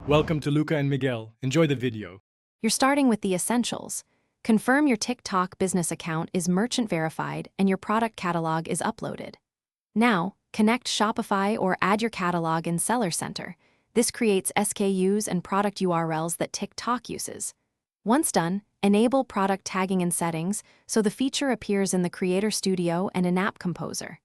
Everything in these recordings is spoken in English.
Welcome to Luca and Miguel. Enjoy the video. You're starting with the essentials. Confirm your TikTok business account is merchant verified and your product catalog is uploaded. Now, connect Shopify or add your catalog in Seller Center. This creates SKUs and product URLs that TikTok uses. Once done, enable product tagging in settings so the feature appears in the Creator Studio and in App Composer.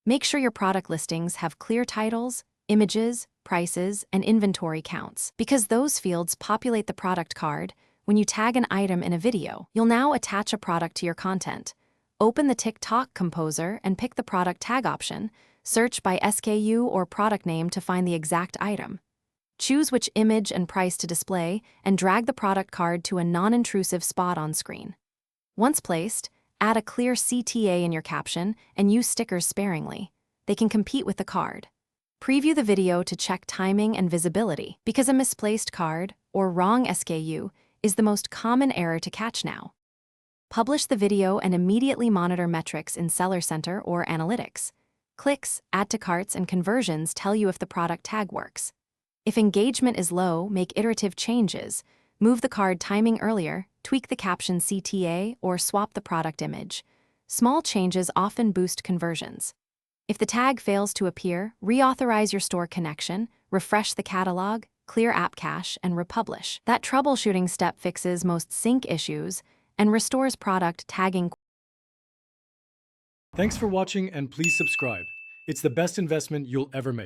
Make sure your product listings have clear titles, images, prices, and inventory counts, because those fields populate the product card. When you tag an item in a video, you'll now attach a product to your content. Open the TikTok Composer and pick the product tag option. Search by SKU or product name to find the exact item. Choose which image and price to display and drag the product card to a non-intrusive spot on screen. Once placed, add a clear CTA in your caption and use stickers sparingly. They can compete with the card. Preview the video to check timing and visibility, because a misplaced card or wrong SKU is the most common error to catch now. Publish the video and immediately monitor metrics in Seller Center or Analytics. Clicks, add to carts, and conversions tell you if the product tag works. If engagement is low, make iterative changes. Move the card timing earlier, tweak the caption CTA, or swap the product image. Small changes often boost conversions. If the tag fails to appear, reauthorize your store connection, refresh the catalog, clear app cache, and republish. That troubleshooting step fixes most sync issues and restores product tagging. Thanks for watching and please subscribe. It's the best investment you'll ever make.